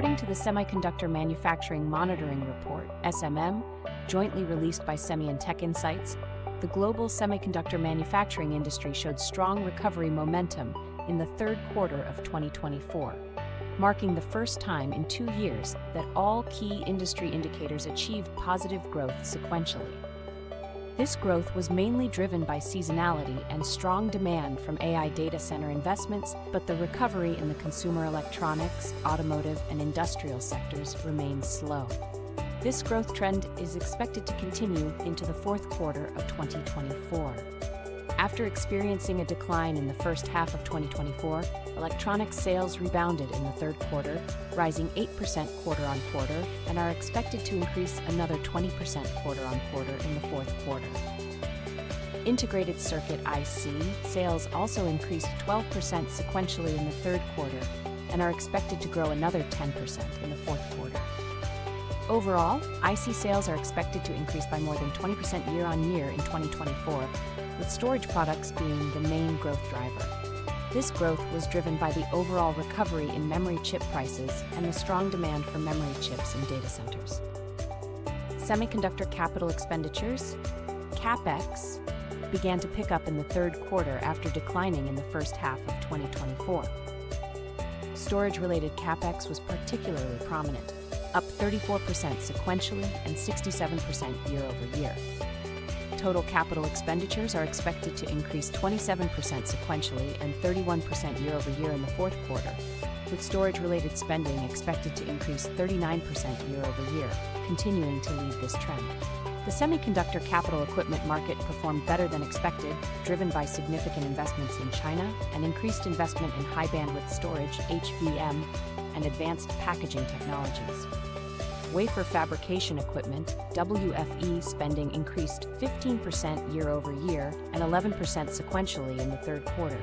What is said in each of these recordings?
According to the Semiconductor Manufacturing Monitoring Report, SMM, jointly released by Semi and Tech Insights, the global semiconductor manufacturing industry showed strong recovery momentum in the third quarter of 2024, marking the first time in 2 years that all key industry indicators achieved positive growth sequentially. This growth was mainly driven by seasonality and strong demand from AI data center investments, but the recovery in the consumer electronics, automotive, and industrial sectors remains slow. This growth trend is expected to continue into the fourth quarter of 2024. After experiencing a decline in the first half of 2024, electronics sales rebounded in the third quarter, rising 8% quarter-on-quarter, and are expected to increase another 20% quarter-on-quarter in the fourth quarter. Integrated circuit IC sales also increased 12% sequentially in the third quarter and are expected to grow another 10% in the fourth quarter. Overall, IC sales are expected to increase by more than 20% year-on-year in 2024, with storage products being the main growth driver. This growth was driven by the overall recovery in memory chip prices and the strong demand for memory chips in data centers. Semiconductor capital expenditures, CapEx, began to pick up in the third quarter after declining in the first half of 2024. Storage-related CapEx was particularly prominent, up 34% sequentially and 67% year-over-year. Total capital expenditures are expected to increase 27% sequentially and 31% year-over-year in the fourth quarter, with storage-related spending expected to increase 39% year-over-year, continuing to lead this trend. The semiconductor capital equipment market performed better than expected, driven by significant investments in China and increased investment in high-bandwidth storage, HBM, and advanced packaging technologies. Wafer fabrication equipment, WFE spending increased 15% year-over-year and 11% sequentially in the third quarter.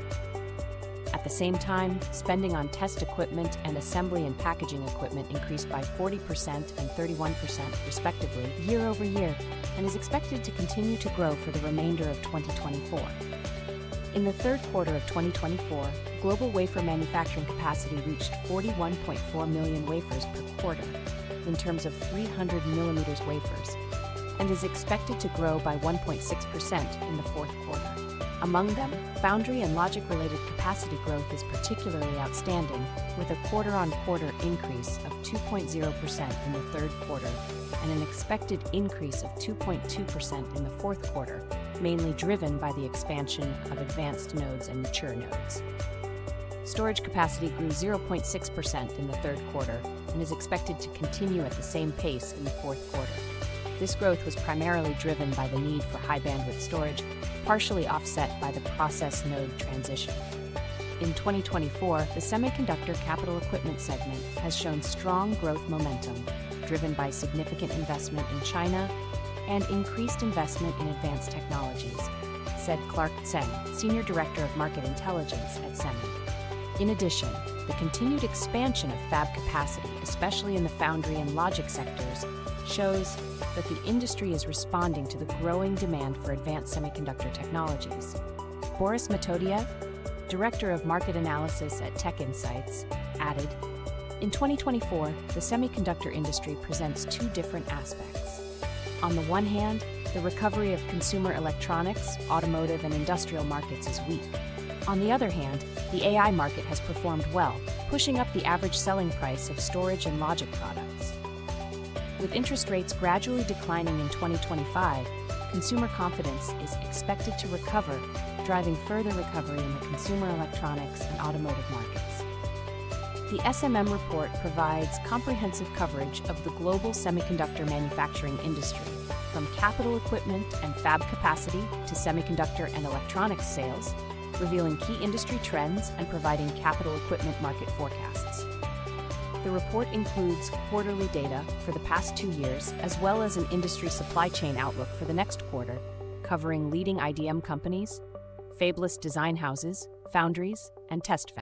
At the same time, spending on test equipment and assembly and packaging equipment increased by 40% and 31% respectively year-over-year and is expected to continue to grow for the remainder of 2024. In the third quarter of 2024, global wafer manufacturing capacity reached 41.4 million wafers per quarter, in terms of 300 millimeters wafers, and is expected to grow by 1.6% in the fourth quarter. Among them, foundry and logic-related capacity growth is particularly outstanding, with a quarter-on-quarter increase of 2.0% in the third quarter and an expected increase of 2.2% in the fourth quarter, mainly driven by the expansion of advanced nodes and mature nodes. Storage capacity grew 0.6% in the third quarter and is expected to continue at the same pace in the fourth quarter. This growth was primarily driven by the need for high-bandwidth storage, partially offset by the process node transition. In 2024, the semiconductor capital equipment segment has shown strong growth momentum, driven by significant investment in China and increased investment in advanced technologies, said Clark Tseng, Senior Director of Market Intelligence at Semi. In addition, the continued expansion of fab capacity, especially in the foundry and logic sectors, shows that the industry is responding to the growing demand for advanced semiconductor technologies. Boris Metodiev, Director of Market Analysis at Tech Insights, added, "In 2024, the semiconductor industry presents two different aspects. On the one hand, the recovery of consumer electronics, automotive, and industrial markets is weak. On the other hand, the AI market has performed well, pushing up the average selling price of storage and logic products." With interest rates gradually declining in 2025, consumer confidence is expected to recover, driving further recovery in the consumer electronics and automotive markets. The SMM report provides comprehensive coverage of the global semiconductor manufacturing industry, from capital equipment and fab capacity to semiconductor and electronics sales, revealing key industry trends and providing capital equipment market forecasts. The report includes quarterly data for the past 2 years, as well as an industry supply chain outlook for the next quarter, covering leading IDM companies, fabless design houses, foundries, and test fabs.